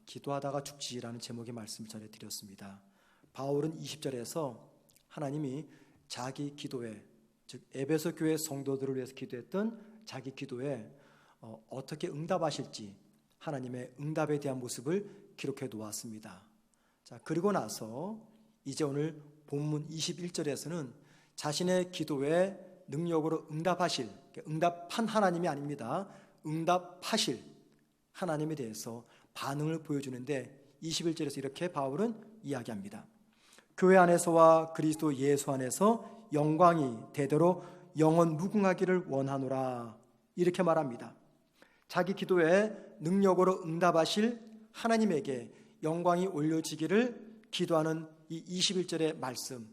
기도하다가 죽지라는 제목의 말씀을 전해드렸습니다. 바울은 20절에서 하나님이 자기 기도에, 즉 에베소 교회 성도들을 위해서 기도했던 자기 기도에 어떻게 응답하실지 하나님의 응답에 대한 모습을 기록해 놓았습니다. 자, 그리고 나서 이제 오늘 본문 21절에서는 자신의 기도에 능력으로 응답하실, 응답한 하나님이 아닙니다. 응답하실 하나님에 대해서 반응을 보여주는데 21절에서 이렇게 바울은 이야기합니다. 교회 안에서와 그리스도 예수 안에서 영광이 대대로 영원 무궁하기를 원하노라, 이렇게 말합니다. 자기 기도에 능력으로 응답하실 하나님에게 영광이 올려지기를 기도하는 이 21절의 말씀,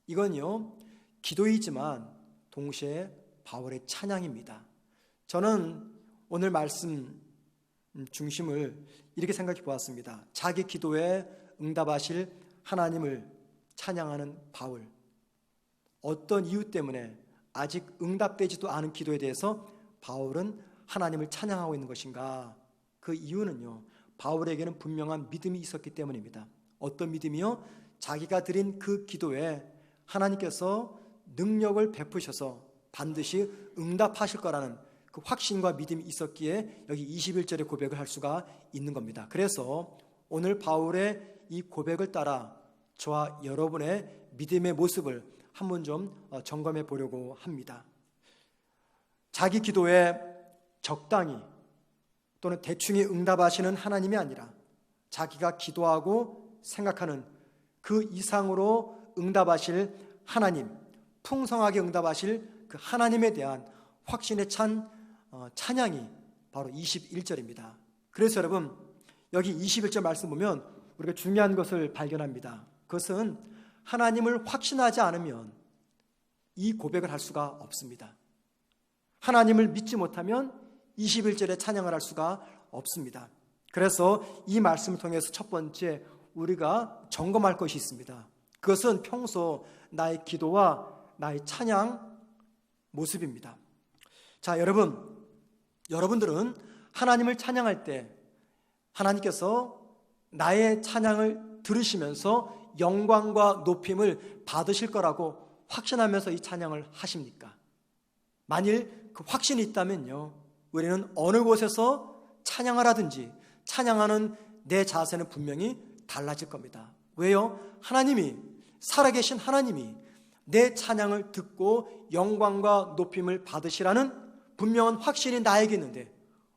이건요 기도이지만 동시에 바울의 찬양입니다. 저는 오늘 말씀 중심을 이렇게 생각해 보았습니다. 자기 기도에 응답하실 하나님을 찬양하는 바울, 어떤 이유 때문에 아직 응답되지도 않은 기도에 대해서 바울은 하나님을 찬양하고 있는 것인가? 그 이유는요, 바울에게는 분명한 믿음이 있었기 때문입니다. 어떤 믿음이요? 자기가 드린 그 기도에 하나님께서 능력을 베푸셔서 반드시 응답하실 거라는 그 확신과 믿음이 있었기에 여기 21절의 고백을 할 수가 있는 겁니다. 그래서 오늘 바울의 이 고백을 따라 저와 여러분의 믿음의 모습을 한번 좀 점검해 보려고 합니다. 자기 기도에 적당히 또는 대충히 응답하시는 하나님이 아니라 자기가 기도하고 생각하는 그 이상으로 응답하실 하나님, 풍성하게 응답하실 그 하나님에 대한 확신에 찬 찬양이 바로 21절입니다. 그래서 여러분, 여기 21절 말씀 보면 우리가 중요한 것을 발견합니다. 그것은 하나님을 확신하지 않으면 이 고백을 할 수가 없습니다. 하나님을 믿지 못하면 21절에 찬양을 할 수가 없습니다. 그래서 이 말씀을 통해서 첫 번째 우리가 점검할 것이 있습니다. 그것은 평소 나의 기도와 나의 찬양 모습입니다. 자, 여러분들은 하나님을 찬양할 때 하나님께서 나의 찬양을 들으시면서 영광과 높임을 받으실 거라고 확신하면서 이 찬양을 하십니까? 만일 그 확신이 있다면요, 우리는 어느 곳에서 찬양을 하든지 찬양하는 내 자세는 분명히 달라질 겁니다. 왜요? 하나님이, 살아계신 하나님이 내 찬양을 듣고 영광과 높임을 받으시라는 분명한 확신이 나에게 있는데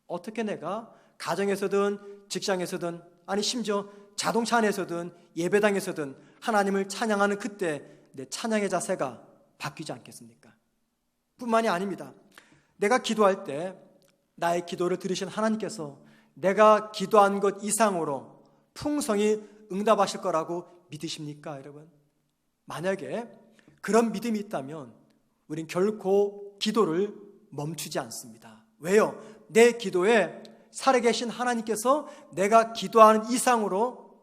어떻게 내가 가정에서든 직장에서든, 아니 심지어 자동차 안에서든 예배당에서든 하나님을 찬양하는 그때 내 찬양의 자세가 바뀌지 않겠습니까? 뿐만이 아닙니다. 내가 기도할 때 나의 기도를 들으신 하나님께서 내가 기도한 것 이상으로 풍성히 응답하실 거라고 믿으십니까, 여러분? 만약에 그런 믿음이 있다면 우린 결코 기도를 멈추지 않습니다. 왜요? 내 기도에 살아계신 하나님께서 내가 기도하는 이상으로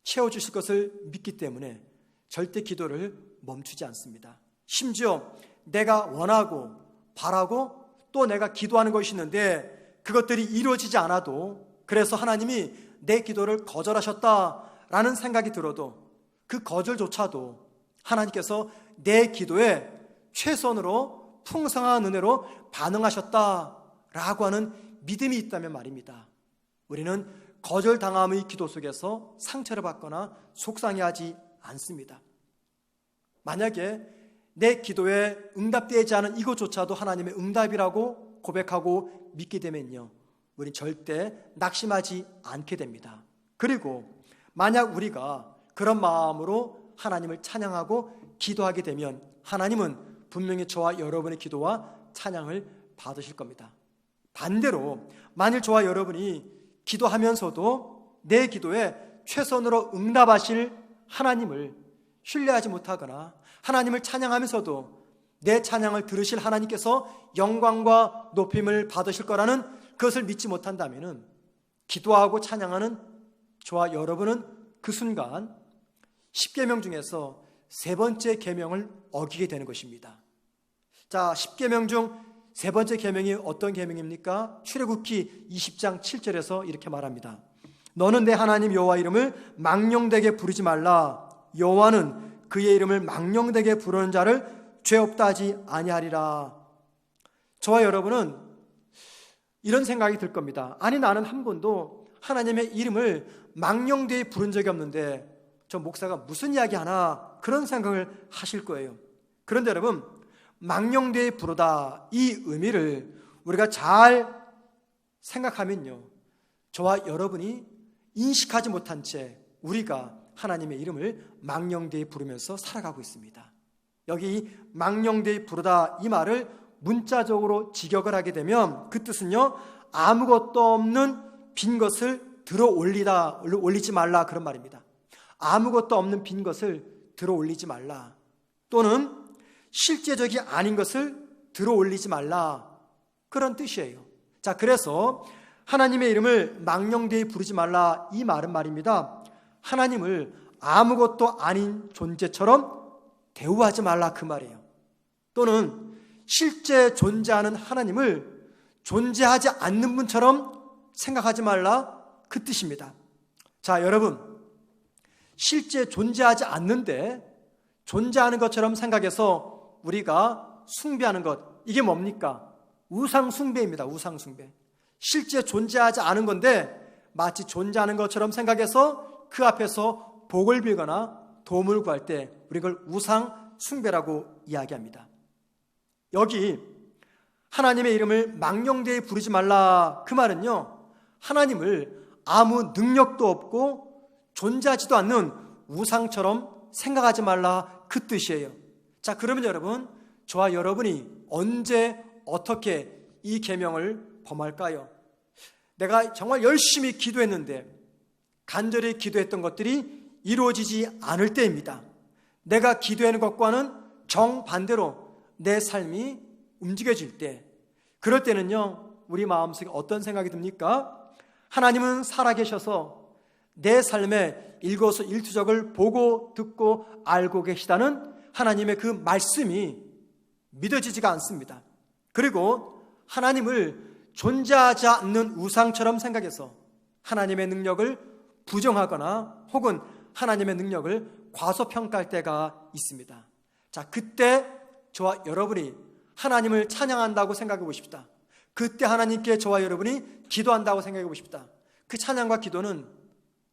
채워주실 것을 믿기 때문에 절대 기도를 멈추지 않습니다. 심지어 내가 원하고 바라고 또 내가 기도하는 것이 있는데 그것들이 이루어지지 않아도, 그래서 하나님이 내 기도를 거절하셨다라는 생각이 들어도 그 거절조차도 하나님께서 내 기도에 최선으로 풍성한 은혜로 반응하셨다라고 하는 믿음이 있다면 말입니다. 우리는 거절당함의 기도 속에서 상처를 받거나 속상해하지 않습니다. 만약에 내 기도에 응답되지 않은 이것조차도 하나님의 응답이라고 고백하고 믿게 되면요, 우린 절대 낙심하지 않게 됩니다. 그리고 만약 우리가 그런 마음으로 하나님을 찬양하고 기도하게 되면 하나님은 분명히 저와 여러분의 기도와 찬양을 받으실 겁니다. 반대로 만일 저와 여러분이 기도하면서도 내 기도에 최선으로 응답하실 하나님을 신뢰하지 못하거나 하나님을 찬양하면서도 내 찬양을 들으실 하나님께서 영광과 높임을 받으실 거라는 그것을 믿지 못한다면 기도하고 찬양하는 저와 여러분은 그 순간 10계명 중에서 세 번째 계명을 어기게 되는 것입니다. 자, 10계명 중 세 번째 계명이 어떤 계명입니까? 출애굽기 20장 7절에서 이렇게 말합니다. 너는 내 하나님 여호와 이름을 망령되게 부르지 말라. 여호와는 그의 이름을 망령되게 부르는 자를 죄 없다 하지 아니하리라. 저와 여러분은 이런 생각이 들 겁니다. 아니, 나는 한 번도 하나님의 이름을 망령되게 부른 적이 없는데 저 목사가 무슨 이야기 하나, 그런 생각을 하실 거예요. 그런데 여러분, 망령되게 부르다, 이 의미를 우리가 잘 생각하면요, 저와 여러분이 인식하지 못한 채 우리가 하나님의 이름을 망령되게 부르면서 살아가고 있습니다. 여기 망령되게 부르다, 이 말을 문자적으로 직역을 하게 되면 그 뜻은요, 아무것도 없는 빈 것을 들어 올리지 말라, 그런 말입니다. 아무것도 없는 빈 것을 들어 올리지 말라, 또는 실제적이 아닌 것을 들어 올리지 말라, 그런 뜻이에요. 자, 그래서 하나님의 이름을 망령되이 부르지 말라, 이 말은 말입니다, 하나님을 아무것도 아닌 존재처럼 대우하지 말라, 그 말이에요. 또는 실제 존재하는 하나님을 존재하지 않는 분처럼 생각하지 말라, 그 뜻입니다. 자, 여러분, 실제 존재하지 않는데 존재하는 것처럼 생각해서 우리가 숭배하는 것, 이게 뭡니까? 우상숭배입니다. 우상숭배. 실제 존재하지 않은 건데 마치 존재하는 것처럼 생각해서 그 앞에서 복을 빌거나 도움을 구할 때 우리 그걸 우상숭배라고 이야기합니다. 여기 하나님의 이름을 망령되이 부르지 말라, 그 말은요, 하나님을 아무 능력도 없고 존재하지도 않는 우상처럼 생각하지 말라, 그 뜻이에요. 자, 그러면 여러분, 저와 여러분이 언제 어떻게 이 계명을 범할까요? 내가 정말 열심히 기도했는데 간절히 기도했던 것들이 이루어지지 않을 때입니다. 내가 기도하는 것과는 정반대로 내 삶이 움직여질 때, 그럴 때는요, 우리 마음속에 어떤 생각이 듭니까? 하나님은 살아계셔서 내 삶의 일거수일투족을 보고 듣고 알고 계시다는 하나님의 그 말씀이 믿어지지가 않습니다. 그리고 하나님을 존재하지 않는 우상처럼 생각해서 하나님의 능력을 부정하거나 혹은 하나님의 능력을 과소평가할 때가 있습니다. 자, 그때 저와 여러분이 하나님을 찬양한다고 생각해 보십시다. 그때 하나님께 저와 여러분이 기도한다고 생각해 보십시다. 그 찬양과 기도는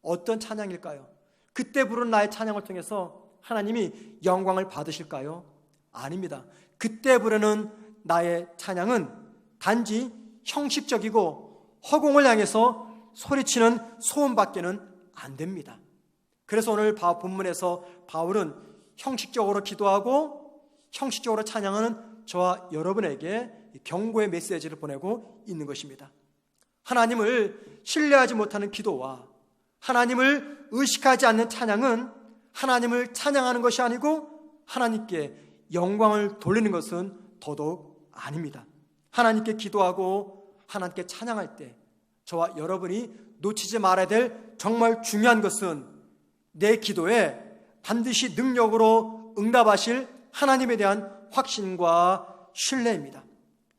어떤 찬양일까요? 그때 부른 나의 찬양을 통해서 하나님이 영광을 받으실까요? 아닙니다. 그때 부르는 나의 찬양은 단지 형식적이고 허공을 향해서 소리치는 소음밖에는 안 됩니다. 그래서 오늘 본문에서 바울은 형식적으로 기도하고 형식적으로 찬양하는 저와 여러분에게 경고의 메시지를 보내고 있는 것입니다. 하나님을 신뢰하지 못하는 기도와 하나님을 의식하지 않는 찬양은 하나님을 찬양하는 것이 아니고 하나님께 영광을 돌리는 것은 더더욱 아닙니다. 하나님께 기도하고 하나님께 찬양할 때 저와 여러분이 놓치지 말아야 될 정말 중요한 것은 내 기도에 반드시 능력으로 응답하실 하나님에 대한 확신과 신뢰입니다.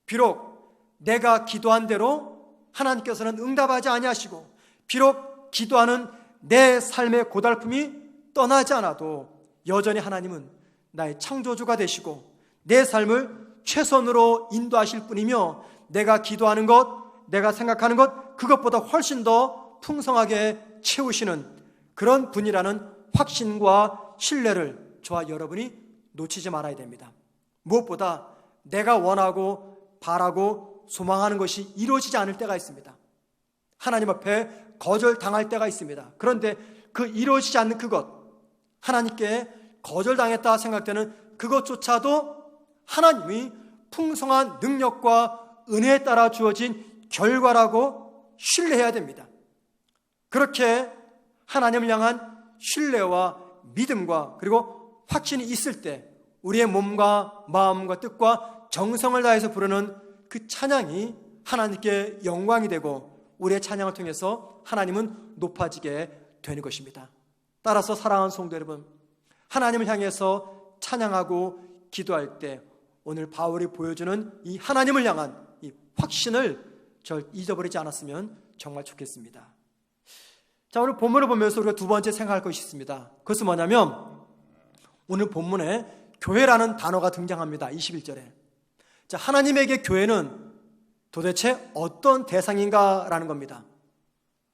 비록 내가 기도한 대로 하나님께서는 응답하지 아니하시고 비록 기도하는 내 삶의 고달픔이 떠나지 않아도 여전히 하나님은 나의 창조주가 되시고 내 삶을 최선으로 인도하실 뿐이며 내가 기도하는 것, 내가 생각하는 것, 그것보다 훨씬 더 풍성하게 채우시는 그런 분이라는 확신과 신뢰를 저와 여러분이 놓치지 말아야 됩니다. 무엇보다 내가 원하고 바라고 소망하는 것이 이루어지지 않을 때가 있습니다. 하나님 앞에 거절당할 때가 있습니다. 그런데 그 이루어지지 않는 그것, 하나님께 거절당했다 생각되는 그것조차도 하나님이 풍성한 능력과 은혜에 따라 주어진 결과라고 신뢰해야 됩니다. 그렇게 하나님을 향한 신뢰와 믿음과 그리고 확신이 있을 때 우리의 몸과 마음과 뜻과 정성을 다해서 부르는 그 찬양이 하나님께 영광이 되고 우리의 찬양을 통해서 하나님은 높아지게 되는 것입니다. 따라서 사랑하는 성도 여러분, 하나님을 향해서 찬양하고 기도할 때 오늘 바울이 보여주는 이 하나님을 향한 이 확신을 잊어버리지 않았으면 정말 좋겠습니다. 자, 오늘 본문을 보면서 우리가 두 번째 생각할 것이 있습니다. 그것은 뭐냐면 오늘 본문에 교회라는 단어가 등장합니다. 21절에. 자, 하나님에게 교회는 도대체 어떤 대상인가라는 겁니다.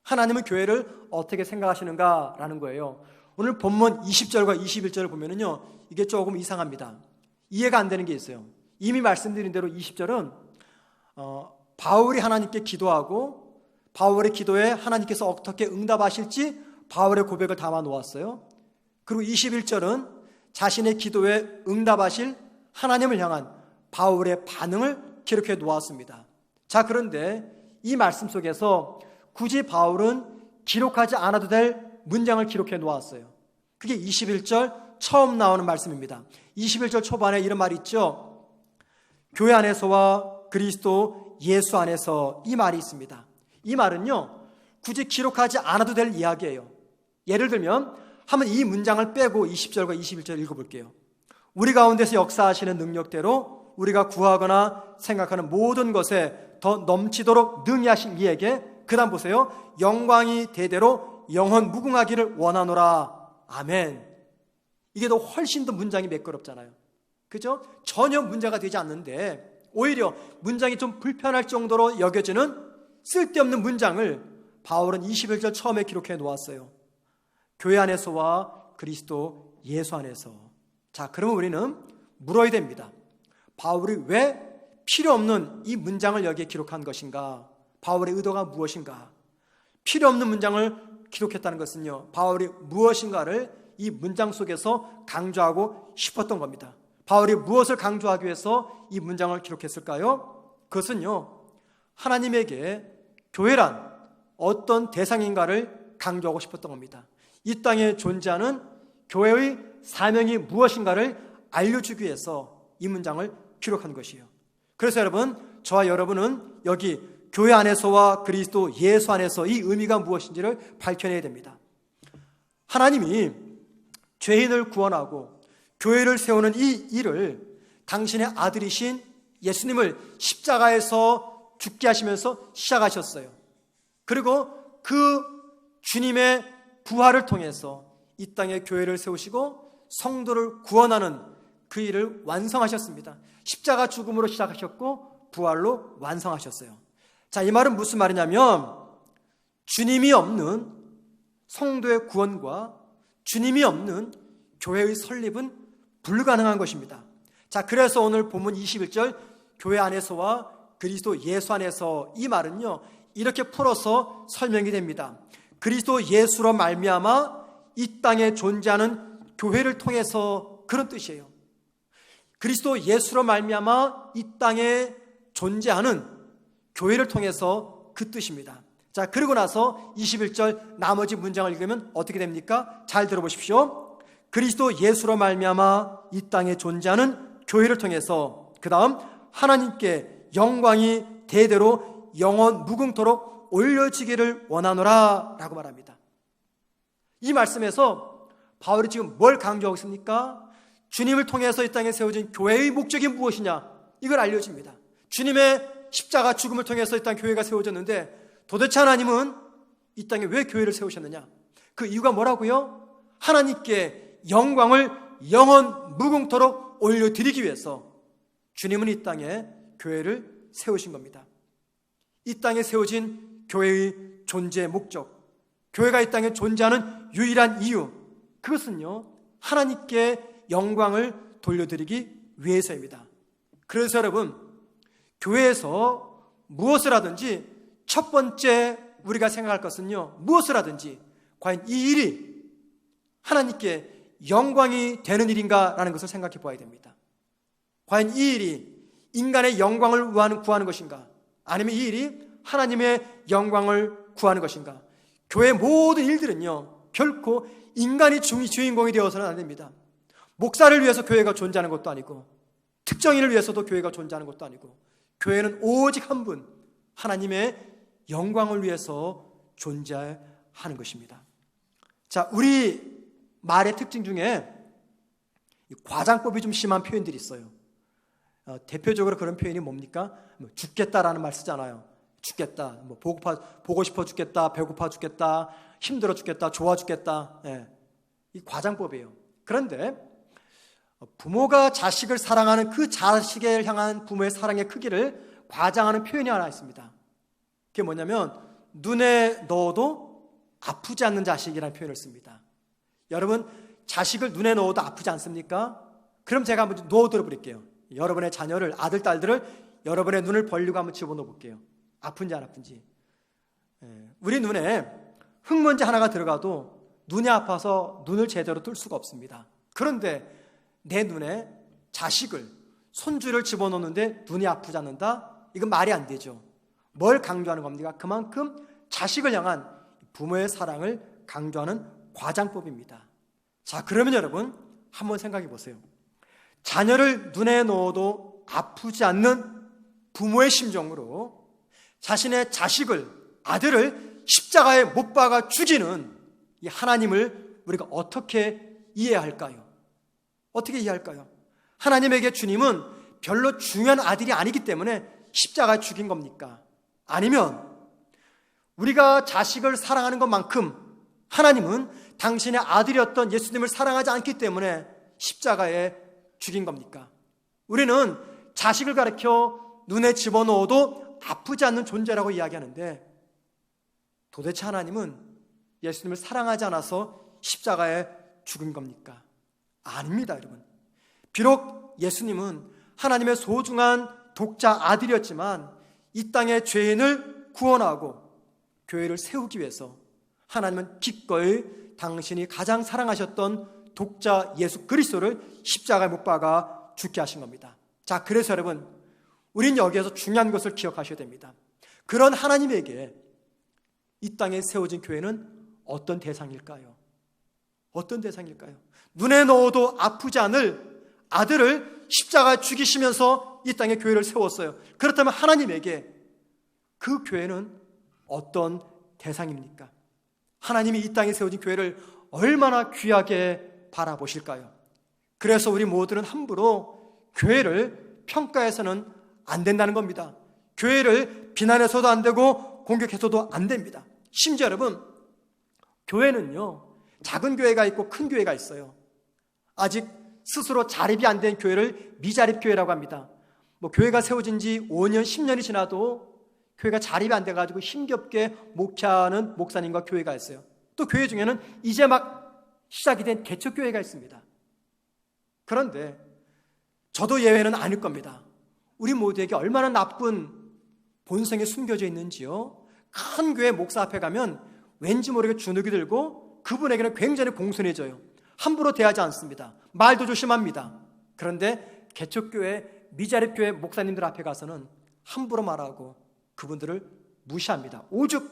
하나님은 교회를 어떻게 생각하시는가라는 거예요. 오늘 본문 20절과 21절을 보면은요, 이게 조금 이상합니다. 이해가 안 되는 게 있어요. 이미 말씀드린 대로 20절은 바울이 하나님께 기도하고 바울의 기도에 하나님께서 어떻게 응답하실지 바울의 고백을 담아 놓았어요. 그리고 21절은 자신의 기도에 응답하실 하나님을 향한 바울의 반응을 기록해 놓았습니다. 자, 그런데 이 말씀 속에서 굳이 바울은 기록하지 않아도 될 문장을 기록해 놓았어요. 그게 21절 처음 나오는 말씀입니다. 21절 초반에 이런 말이 있죠. 교회 안에서와 그리스도 예수 안에서, 이 말이 있습니다. 이 말은요, 굳이 기록하지 않아도 될 이야기예요. 예를 들면 한번 이 문장을 빼고 20절과 21절 읽어볼게요. 우리 가운데서 역사하시는 능력대로 우리가 구하거나 생각하는 모든 것에 더 넘치도록 능히 하신 이에게, 그 다음 보세요, 영광이 대대로 영원 무궁하기를 원하노라. 아멘. 이게 더 훨씬 더 문장이 매끄럽잖아요. 그죠? 전혀 문제가 되지 않는데 오히려 문장이 좀 불편할 정도로 여겨지는 쓸데없는 문장을 바울은 21절 처음에 기록해 놓았어요. 교회 안에서와 그리스도 예수 안에서. 자, 그러면 우리는 물어야 됩니다. 바울이 왜 필요 없는 이 문장을 여기에 기록한 것인가? 바울의 의도가 무엇인가? 필요 없는 문장을 기록했다는 것은요, 바울이 무엇인가를 이 문장 속에서 강조하고 싶었던 겁니다. 바울이 무엇을 강조하기 위해서 이 문장을 기록했을까요? 그것은요, 하나님에게 교회란 어떤 대상인가를 강조하고 싶었던 겁니다. 이 땅에 존재하는 교회의 사명이 무엇인가를 알려주기 위해서 이 문장을 기록한 것이에요. 그래서 여러분, 저와 여러분은 여기 교회 안에서와 그리스도 예수 안에서 이 의미가 무엇인지를 밝혀내야 됩니다. 하나님이 죄인을 구원하고 교회를 세우는 이 일을 당신의 아들이신 예수님을 십자가에서 죽게 하시면서 시작하셨어요. 그리고 그 주님의 부활을 통해서 이 땅에 교회를 세우시고 성도를 구원하는 그 일을 완성하셨습니다. 십자가 죽음으로 시작하셨고 부활로 완성하셨어요. 자, 이 말은 무슨 말이냐면 주님이 없는 성도의 구원과 주님이 없는 교회의 설립은 불가능한 것입니다. 자, 그래서 오늘 본문 21절 교회 안에서와 그리스도 예수 안에서, 이 말은요, 이렇게 풀어서 설명이 됩니다. 그리스도 예수로 말미암아 이 땅에 존재하는 교회를 통해서, 그런 뜻이에요. 그리스도 예수로 말미암아 이 땅에 존재하는 교회를 통해서, 그 뜻입니다. 자, 그리고 나서 21절 나머지 문장을 읽으면 어떻게 됩니까? 잘 들어보십시오. 그리스도 예수로 말미암아 이 땅에 존재하는 교회를 통해서, 그 다음 하나님께 영광이 대대로 영원 무궁토록 올려지기를 원하노라 라고 말합니다. 이 말씀에서 바울이 지금 뭘 강조하고 있습니까? 주님을 통해서 이 땅에 세워진 교회의 목적이 무엇이냐, 이걸 알려줍니다. 주님의 십자가 죽음을 통해서 이 땅 교회가 세워졌는데 도대체 하나님은 이 땅에 왜 교회를 세우셨느냐? 그 이유가 뭐라고요? 하나님께 영광을 영원 무궁토록 올려드리기 위해서 주님은 이 땅에 교회를 세우신 겁니다. 이 땅에 세워진 교회의 존재 목적, 교회가 이 땅에 존재하는 유일한 이유, 그것은요, 하나님께 영광을 돌려드리기 위해서입니다. 그래서 여러분, 교회에서 무엇을 하든지 첫 번째 우리가 생각할 것은요, 무엇을 하든지 과연 이 일이 하나님께 영광이 되는 일인가라는 것을 생각해 보아야 됩니다. 과연 이 일이 인간의 영광을 구하는 것인가, 아니면 이 일이 하나님의 영광을 구하는 것인가. 교회의 모든 일들은요, 결코 인간이 주인공이 되어서는 안 됩니다. 목사를 위해서 교회가 존재하는 것도 아니고 특정인을 위해서도 교회가 존재하는 것도 아니고, 교회는 오직 한 분, 하나님의 영광을 위해서 존재하는 것입니다. 자, 우리 말의 특징 중에 과장법이 좀 심한 표현들이 있어요. 대표적으로 그런 표현이 뭡니까? 죽겠다라는 말 쓰잖아요. 죽겠다, 보고 싶어 죽겠다, 배고파 죽겠다, 힘들어 죽겠다, 좋아 죽겠다. 이 과장법이에요. 그런데 부모가 자식을 사랑하는 그 자식을 향한 부모의 사랑의 크기를 과장하는 표현이 하나 있습니다. 그게 뭐냐면 눈에 넣어도 아프지 않는 자식이라는 표현을 씁니다. 여러분, 자식을 눈에 넣어도 아프지 않습니까? 그럼 제가 한번 넣어들어 버릴게요. 여러분의 자녀를, 아들, 딸들을 여러분의 눈을 벌리고 한번 집어넣어 볼게요. 아픈지 안 아픈지. 우리 눈에 흙먼지 하나가 들어가도 눈이 아파서 눈을 제대로 뜰 수가 없습니다. 그런데 내 눈에 자식을, 손주를 집어넣는데 눈이 아프지 않는다? 이건 말이 안 되죠. 뭘 강조하는 겁니까? 그만큼 자식을 향한 부모의 사랑을 강조하는 과장법입니다. 자, 그러면 여러분 한번 생각해 보세요. 자녀를 눈에 넣어도 아프지 않는 부모의 심정으로 자신의 자식을, 아들을 십자가에 못 박아 죽이는 이 하나님을 우리가 어떻게 이해할까요? 어떻게 이해할까요? 하나님에게 주님은 별로 중요한 아들이 아니기 때문에 십자가에 죽인 겁니까? 아니면 우리가 자식을 사랑하는 것만큼 하나님은 당신의 아들이었던 예수님을 사랑하지 않기 때문에 십자가에 죽인 겁니까? 우리는 자식을 가리켜 눈에 집어넣어도 아프지 않는 존재라고 이야기하는데 도대체 하나님은 예수님을 사랑하지 않아서 십자가에 죽은 겁니까? 아닙니다, 여러분. 비록 예수님은 하나님의 소중한 독자 아들이었지만 이 땅의 죄인을 구원하고 교회를 세우기 위해서 하나님은 기꺼이 당신이 가장 사랑하셨던 독자 예수 그리스도를 십자가에 못 박아 죽게 하신 겁니다. 자, 그래서 여러분, 우린 여기에서 중요한 것을 기억하셔야 됩니다. 그런 하나님에게 이 땅에 세워진 교회는 어떤 대상일까요? 어떤 대상일까요? 눈에 넣어도 아프지 않을 아들을 십자가에 죽이시면서 이 땅에 교회를 세웠어요. 그렇다면 하나님에게 그 교회는 어떤 대상입니까? 하나님이 이 땅에 세워진 교회를 얼마나 귀하게 바라보실까요? 그래서 우리 모두는 함부로 교회를 평가해서는 안 된다는 겁니다. 교회를 비난해서도 안 되고 공격해서도 안 됩니다. 심지어 여러분, 교회는요, 작은 교회가 있고 큰 교회가 있어요. 아직 스스로 자립이 안 된 교회를 미자립 교회라고 합니다. 교회가 세워진 지 5년, 10년이 지나도 교회가 자립이 안 돼가지고 힘겹게 목회하는 목사님과 교회가 있어요. 또 교회 중에는 이제 막 시작이 된 개척교회가 있습니다. 그런데 저도 예외는 아닐 겁니다. 우리 모두에게 얼마나 나쁜 본성이 숨겨져 있는지요. 큰 교회 목사 앞에 가면 왠지 모르게 주눅이 들고 그분에게는 굉장히 공손해져요. 함부로 대하지 않습니다. 말도 조심합니다. 그런데 개척교회, 미자립교회 목사님들 앞에 가서는 함부로 말하고 그분들을 무시합니다. 오직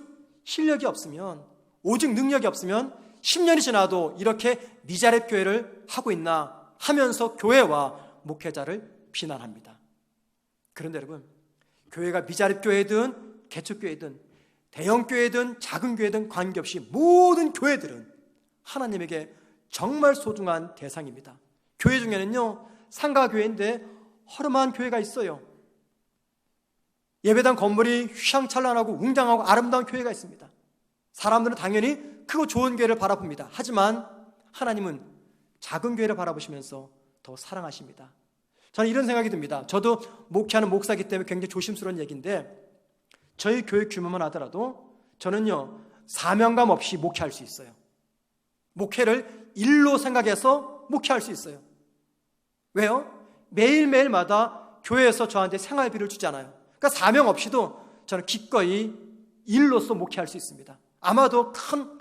실력이 없으면, 오직 능력이 없으면 10년이 지나도 이렇게 미자립교회를 하고 있나 하면서 교회와 목회자를 비난합니다. 그런데 여러분, 교회가 미자립교회든 개척교회든 대형교회든 작은 교회든 관계없이 모든 교회들은 하나님에게 정말 소중한 대상입니다. 교회 중에는요, 상가교회인데 허름한 교회가 있어요. 예배당 건물이 휘황찬란하고 웅장하고 아름다운 교회가 있습니다. 사람들은 당연히 크고 좋은 교회를 바라봅니다. 하지만 하나님은 작은 교회를 바라보시면서 더 사랑하십니다. 저는 이런 생각이 듭니다. 저도 목회하는 목사이기 때문에 굉장히 조심스러운 얘기인데 저희 교회 규모만 하더라도 저는요, 사명감 없이 목회할 수 있어요. 목회를 일로 생각해서 목회할 수 있어요. 왜요? 매일매일마다 교회에서 저한테 생활비를 주잖아요. 그러니까 사명 없이도 저는 기꺼이 일로서 목회할 수 있습니다. 아마도 큰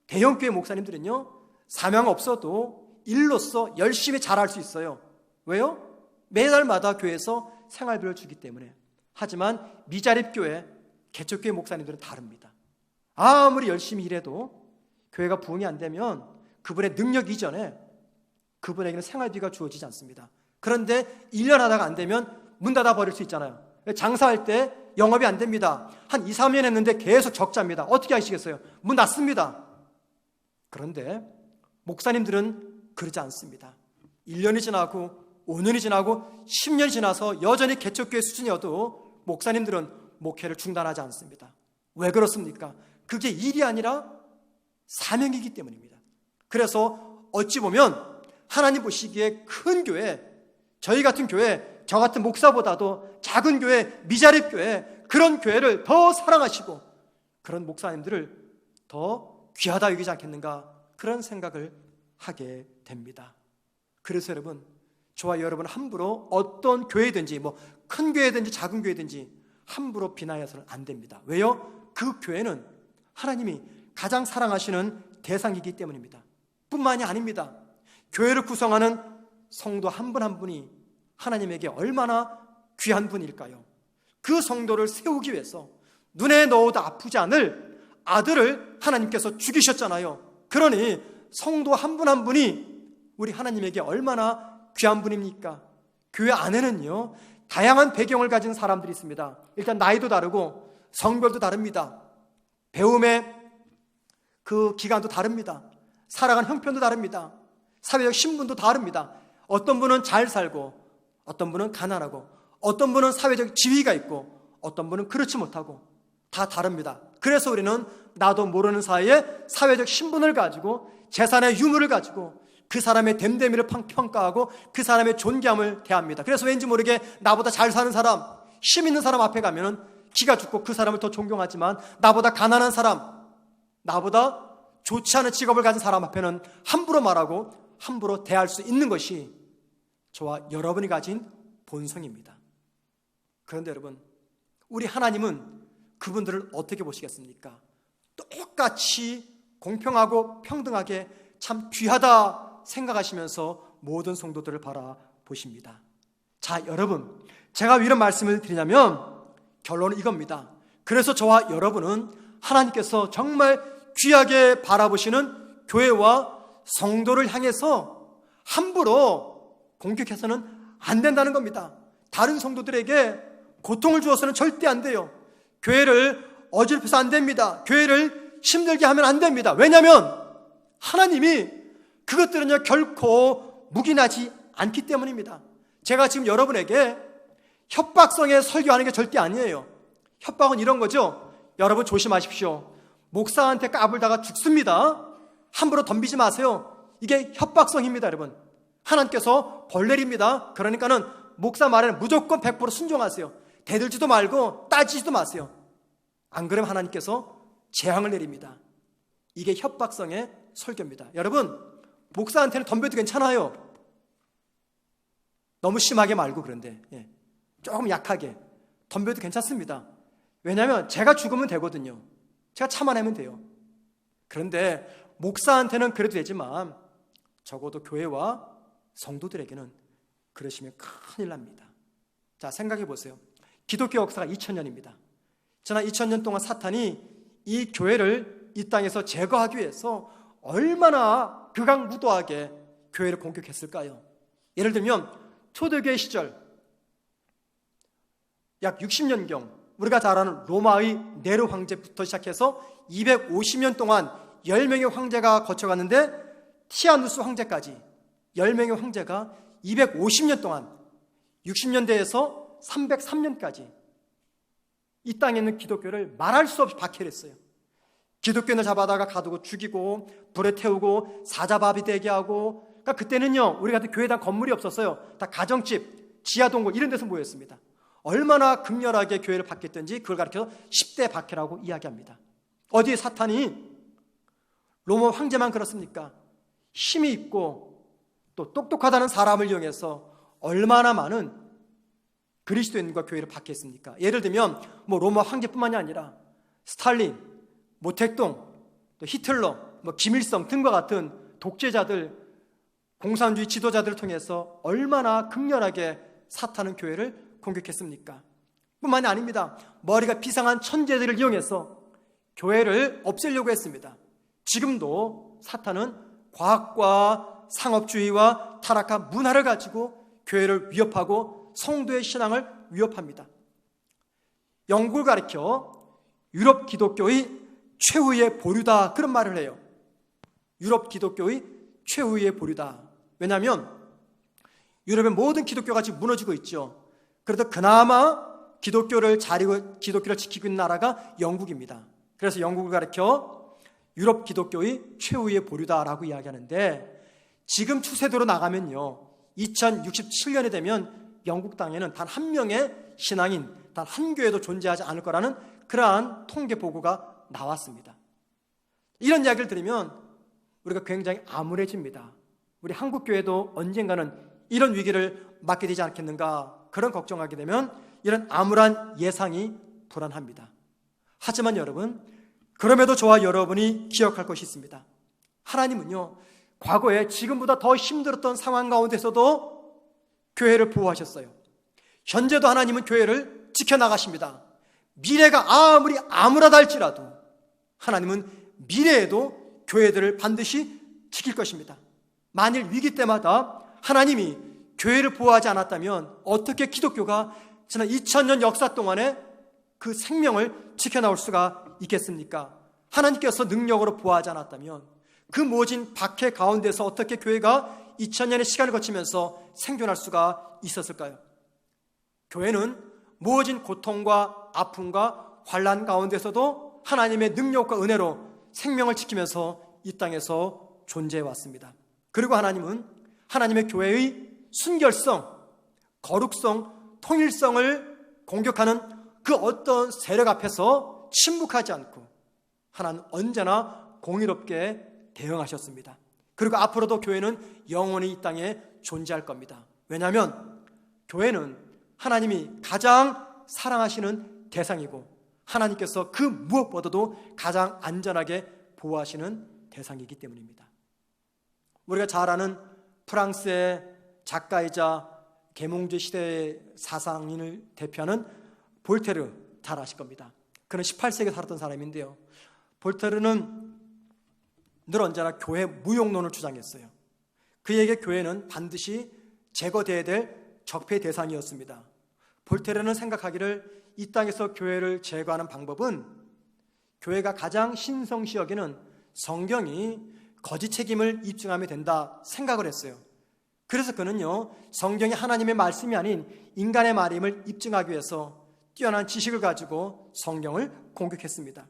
대형교회 목사님들은요, 사명 없어도 일로서 열심히 잘할 수 있어요. 왜요? 매달마다 교회에서 생활비를 주기 때문에. 하지만 미자립교회, 개척교회 목사님들은 다릅니다. 아무리 열심히 일해도 교회가 부흥이 안 되면 그분의 능력 이전에 그분에게는 생활비가 주어지지 않습니다. 그런데 1년 하다가 안 되면 문 닫아 버릴 수 있잖아요. 장사할 때 영업이 안 됩니다. 한 2, 3년 했는데 계속 적자입니다. 어떻게 하시겠어요? 문 닫습니다. 그런데 목사님들은 그러지 않습니다. 1년이 지나고 5년이 지나고 10년이 지나서 여전히 개척교회 수준이어도 목사님들은 목회를 중단하지 않습니다. 왜 그렇습니까? 그게 일이 아니라 사명이기 때문입니다. 그래서 어찌 보면 하나님 보시기에 큰 교회, 저희 같은 교회, 저 같은 목사보다도 작은 교회, 미자립 교회, 그런 교회를 더 사랑하시고 그런 목사님들을 더 귀하다 여기지 않겠는가, 그런 생각을 하게 됩니다. 그래서 여러분, 저와 여러분 함부로 어떤 교회든지 큰 교회든지 작은 교회든지 함부로 비난해서는 안 됩니다. 왜요? 그 교회는 하나님이 가장 사랑하시는 대상이기 때문입니다. 뿐만이 아닙니다. 교회를 구성하는 성도 한 분 한 분이 하나님에게 얼마나 귀한 분일까요? 그 성도를 세우기 위해서 눈에 넣어도 아프지 않을 아들을 하나님께서 죽이셨잖아요. 그러니 성도 한 분 한 분이 우리 하나님에게 얼마나 귀한 분입니까? 교회 안에는요, 다양한 배경을 가진 사람들이 있습니다. 일단 나이도 다르고 성별도 다릅니다. 배움의 그 기간도 다릅니다. 살아가는 형편도 다릅니다. 사회적 신분도 다릅니다. 어떤 분은 잘 살고 어떤 분은 가난하고 어떤 분은 사회적 지위가 있고 어떤 분은 그렇지 못하고 다 다릅니다. 그래서 우리는 나도 모르는 사이에 사회적 신분을 가지고 재산의 유무를 가지고 그 사람의 됨됨이를 평가하고 그 사람의 존귀함을 대합니다. 그래서 왠지 모르게 나보다 잘 사는 사람, 힘 있는 사람 앞에 가면은 기가 죽고 그 사람을 더 존경하지만 나보다 가난한 사람, 나보다 좋지 않은 직업을 가진 사람 앞에는 함부로 말하고 함부로 대할 수 있는 것이 저와 여러분이 가진 본성입니다. 그런데 여러분, 우리 하나님은 그분들을 어떻게 보시겠습니까? 똑같이 공평하고 평등하게 참 귀하다 생각하시면서 모든 성도들을 바라보십니다. 자, 여러분, 제가 왜 이런 말씀을 드리냐면 결론은 이겁니다. 그래서 저와 여러분은 하나님께서 정말 귀하게 바라보시는 교회와 성도를 향해서 함부로 공격해서는 안 된다는 겁니다. 다른 성도들에게 고통을 주어서는 절대 안 돼요. 교회를 어지럽혀서 안 됩니다. 교회를 힘들게 하면 안 됩니다. 왜냐하면 하나님이 그것들은요 결코 묵인하지 않기 때문입니다. 제가 지금 여러분에게 협박성의 설교하는 게 절대 아니에요. 협박은 이런 거죠. 여러분 조심하십시오. 목사한테 까불다가 죽습니다. 함부로 덤비지 마세요. 이게 협박성입니다, 여러분. 하나님께서 벌 내립니다. 그러니까는 목사 말에는 무조건 100% 순종하세요. 대들지도 말고 따지지도 마세요. 안 그러면 하나님께서 재앙을 내립니다. 이게 협박성의 설교입니다. 여러분, 목사한테는 덤벼도 괜찮아요. 너무 심하게 말고. 그런데 조금 약하게 덤벼도 괜찮습니다. 왜냐하면 제가 죽으면 되거든요. 제가 참아내면 돼요. 그런데 목사한테는 그래도 되지만 적어도 교회와 성도들에게는 그러시면 큰일 납니다. 자, 생각해 보세요. 기독교 역사가 2000년입니다. 지난 2000년 동안 사탄이 이 교회를 이 땅에서 제거하기 위해서 얼마나 극악무도하게 교회를 공격했을까요? 예를 들면 초대교회 시절 약 60년경 우리가 잘 아는 로마의 네로 황제부터 시작해서 250년 동안 10명의 황제가 거쳐갔는데 티아누스 황제까지 10명의 황제가 250년 동안 60년대에서 303년까지 이 땅에 있는 기독교를 말할 수 없이 박해했어요. 기독교인을 잡아다가 가두고 죽이고 불에 태우고 사자밥이 되게 하고, 그러니까 그때는요 우리 같은 교회당 건물이 없었어요. 다 가정집, 지하동굴 이런 데서 모였습니다. 얼마나 극렬하게 교회를 박했든지 그걸 가리켜서 10대 박해라고 이야기합니다. 어디에 사탄이 로마 황제만 그렇습니까? 힘이 있고 또 똑똑하다는 사람을 이용해서 얼마나 많은 그리스도인과 교회를 박해했습니까? 예를 들면 로마 황제뿐만이 아니라 스탈린, 모택동, 또 히틀러, 김일성 등과 같은 독재자들, 공산주의 지도자들을 통해서 얼마나 극렬하게 사탄은 교회를 공격했습니까? 뿐만이 아닙니다. 머리가 비상한 천재들을 이용해서 교회를 없애려고 했습니다. 지금도 사탄은 과학과 상업주의와 타락한 문화를 가지고 교회를 위협하고 성도의 신앙을 위협합니다. 영국을 가리켜 유럽 기독교의 최후의 보류다, 그런 말을 해요. 유럽 기독교의 최후의 보류다. 왜냐하면 유럽의 모든 기독교가 지금 무너지고 있죠. 그래도 그나마 기독교를 지키고 있는 나라가 영국입니다. 그래서 영국을 가리켜 유럽 기독교의 최후의 보류다라고 이야기하는데, 지금 추세대로 나가면요 2067년이 되면 영국 땅에는 단 한 명의 신앙인, 단 한 교회도 존재하지 않을 거라는 그러한 통계 보고가 나왔습니다. 이런 이야기를 들으면 우리가 굉장히 암울해집니다. 우리 한국교회도 언젠가는 이런 위기를 맞게 되지 않겠는가, 그런 걱정하게 되면 이런 암울한 예상이 불안합니다. 하지만 여러분, 그럼에도 저와 여러분이 기억할 것이 있습니다. 하나님은요 과거에 지금보다 더 힘들었던 상황 가운데서도 교회를 보호하셨어요. 현재도 하나님은 교회를 지켜나가십니다. 미래가 아무리 암울하다 할지라도 하나님은 미래에도 교회들을 반드시 지킬 것입니다. 만일 위기 때마다 하나님이 교회를 보호하지 않았다면 어떻게 기독교가 지난 2000년 역사 동안에 그 생명을 지켜나올 수가 있겠습니까? 하나님께서 능력으로 보호하지 않았다면 그 모진 박해 가운데서 어떻게 교회가 2000년의 시간을 거치면서 생존할 수가 있었을까요? 교회는 모진 고통과 아픔과 환난 가운데서도 하나님의 능력과 은혜로 생명을 지키면서 이 땅에서 존재해 왔습니다. 그리고 하나님은 하나님의 교회의 순결성, 거룩성, 통일성을 공격하는 그 어떤 세력 앞에서 침묵하지 않고 하나님은 언제나 공의롭게 대응하셨습니다. 그리고 앞으로도 교회는 영원히 이 땅에 존재할 겁니다. 왜냐하면 교회는 하나님이 가장 사랑하시는 대상이고 하나님께서 그 무엇보다도 가장 안전하게 보호하시는 대상이기 때문입니다. 우리가 잘 아는 프랑스의 작가이자 계몽주의 시대의 사상인을 대표하는 볼테르, 잘 아실 겁니다. 그는 18세기에 살았던 사람인데요, 볼테르는 늘 언제나 교회 무용론을 주장했어요. 그에게 교회는 반드시 제거되어야 될 적폐 대상이었습니다. 볼테르는 생각하기를 이 땅에서 교회를 제거하는 방법은 교회가 가장 신성시 여기는 성경이 거짓 책임을 입증하면 된다 생각을 했어요. 그래서 그는요 성경이 하나님의 말씀이 아닌 인간의 말임을 입증하기 위해서 뛰어난 지식을 가지고 성경을 공격했습니다.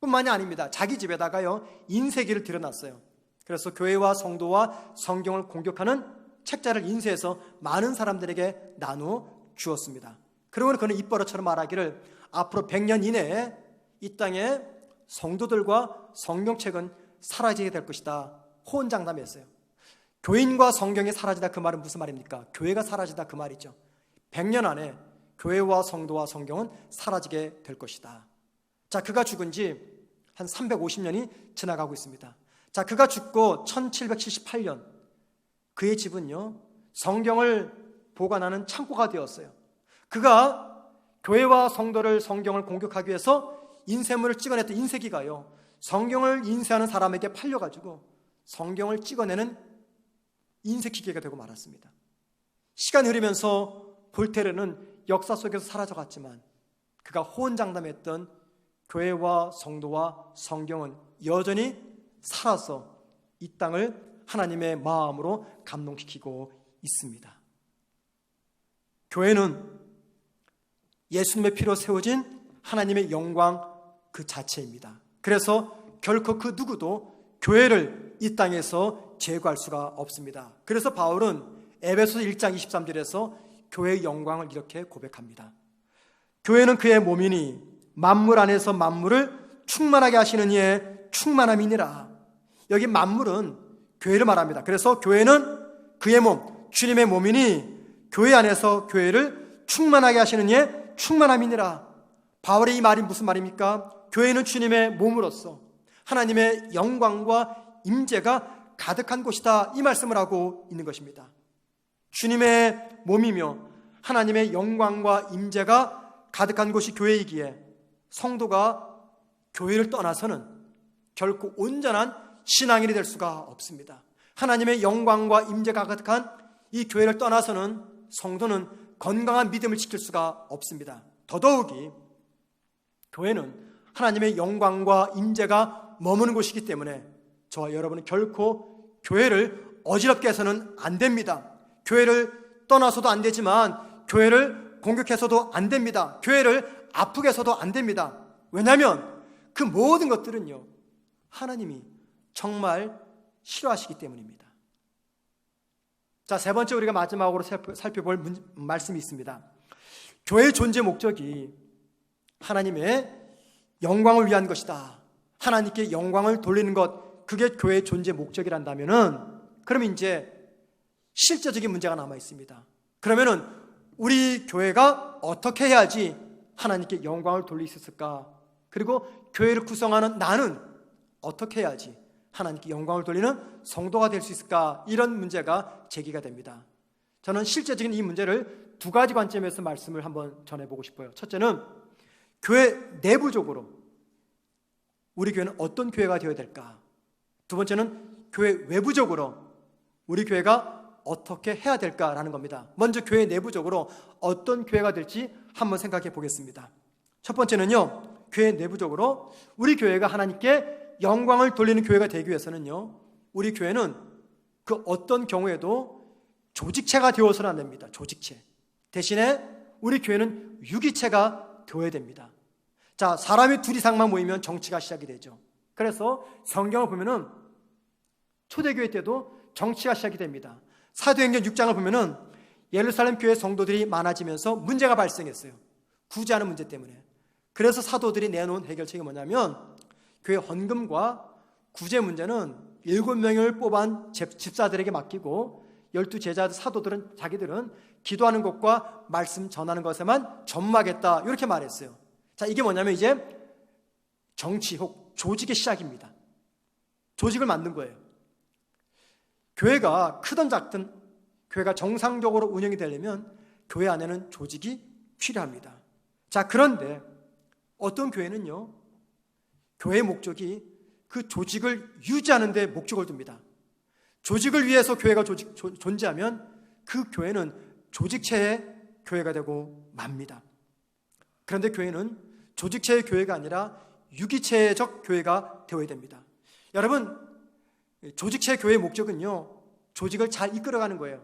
뿐만이 아닙니다. 자기 집에다가요 인쇄기를 들여놨어요. 그래서 교회와 성도와 성경을 공격하는 책자를 인쇄해서 많은 사람들에게 나누어 주었습니다. 그리고 그는 입버릇처럼 말하기를 앞으로 100년 이내에 이 땅에 성도들과 성경책은 사라지게 될 것이다 호언장담했어요. 교인과 성경이 사라지다, 그 말은 무슨 말입니까? 교회가 사라지다 그 말이죠. 100년 안에 교회와 성도와 성경은 사라지게 될 것이다. 자, 그가 죽은 지 한 350년이 지나가고 있습니다. 자, 그가 죽고 1778년 그의 집은요 성경을 보관하는 창고가 되었어요. 그가 교회와 성도를 성경을 공격하기 위해서 인쇄물을 찍어냈던 인쇄기가요 성경을 인쇄하는 사람에게 팔려가지고 성경을 찍어내는 인쇄기계가 되고 말았습니다. 시간이 흐르면서 볼테르는 역사 속에서 사라져갔지만 그가 호언장담했던 교회와 성도와 성경은 여전히 살아서 이 땅을 하나님의 마음으로 감동시키고 있습니다. 교회는 예수님의 피로 세워진 하나님의 영광 그 자체입니다. 그래서 결코 그 누구도 교회를 이 땅에서 제거할 수가 없습니다. 그래서 바울은 에베소서 1장 23절에서 교회의 영광을 이렇게 고백합니다. 교회는 그의 몸이니 만물 안에서 만물을 충만하게 하시는 이의 충만함이니라. 여기 만물은 교회를 말합니다. 그래서 교회는 그의 몸, 주님의 몸이니 교회 안에서 교회를 충만하게 하시는 이의 충만함이니라. 바울의 이 말이 무슨 말입니까? 교회는 주님의 몸으로서 하나님의 영광과 임재가 가득한 곳이다, 이 말씀을 하고 있는 것입니다. 주님의 몸이며 하나님의 영광과 임재가 가득한 곳이 교회이기에 성도가 교회를 떠나서는 결코 온전한 신앙인이 될 수가 없습니다. 하나님의 영광과 임재가 가득한 이 교회를 떠나서는 성도는 건강한 믿음을 지킬 수가 없습니다. 더더욱이 교회는 하나님의 영광과 임재가 머무는 곳이기 때문에 저와 여러분은 결코 교회를 어지럽게 해서는 안 됩니다. 교회를 떠나서도 안 되지만 교회를 공격해서도 안 됩니다. 교회를 아프게 해서도 안 됩니다. 왜냐하면 그 모든 것들은요 하나님이 정말 싫어하시기 때문입니다. 자, 세 번째 우리가 마지막으로 살펴볼 말씀이 있습니다. 교회의 존재 목적이 하나님의 영광을 위한 것이다. 하나님께 영광을 돌리는 것, 그게 교회의 존재 목적이란다면은, 그럼 이제 실제적인 문제가 남아 있습니다. 그러면은 우리 교회가 어떻게 해야지 하나님께 영광을 돌릴 수 있을까? 그리고 교회를 구성하는 나는 어떻게 해야지 하나님께 영광을 돌리는 성도가 될 수 있을까? 이런 문제가 제기가 됩니다. 저는 실제적인 이 문제를 두 가지 관점에서 말씀을 한번 전해보고 싶어요. 첫째는 교회 내부적으로 우리 교회는 어떤 교회가 되어야 될까? 두 번째는 교회 외부적으로 우리 교회가 어떻게 해야 될까라는 겁니다. 먼저 교회 내부적으로 어떤 교회가 될지 한번 생각해 보겠습니다. 첫 번째는요, 교회 내부적으로 우리 교회가 하나님께 영광을 돌리는 교회가 되기 위해서는요, 우리 교회는 그 어떤 경우에도 조직체가 되어서는 안 됩니다. 조직체. 대신에 우리 교회는 유기체가 되어야 됩니다. 자, 사람이 둘 이상만 모이면 정치가 시작이 되죠. 그래서 성경을 보면은 초대교회 때도 정치가 시작이 됩니다. 사도행전 6장을 보면은 예루살렘 교회 성도들이 많아지면서 문제가 발생했어요. 구제하는 문제 때문에. 그래서 사도들이 내놓은 해결책이 뭐냐면, 교회 헌금과 구제 문제는 7명을 뽑은 집사들에게 맡기고 12제자 사도들은 자기들은 기도하는 것과 말씀 전하는 것에만 전무하겠다, 이렇게 말했어요. 자, 이게 뭐냐면 이제 정치 혹 조직의 시작입니다. 조직을 만든 거예요. 교회가 크든 작든 교회가 정상적으로 운영이 되려면 교회 안에는 조직이 필요합니다. 자, 그런데 어떤 교회는요, 교회의 목적이 그 조직을 유지하는 데 목적을 둡니다. 조직을 위해서 교회가 존재하면 그 교회는 조직체의 교회가 되고 맙니다. 그런데 교회는 조직체의 교회가 아니라 유기체적 교회가 되어야 됩니다. 여러분, 조직체 교회의 목적은요, 조직을 잘 이끌어가는 거예요.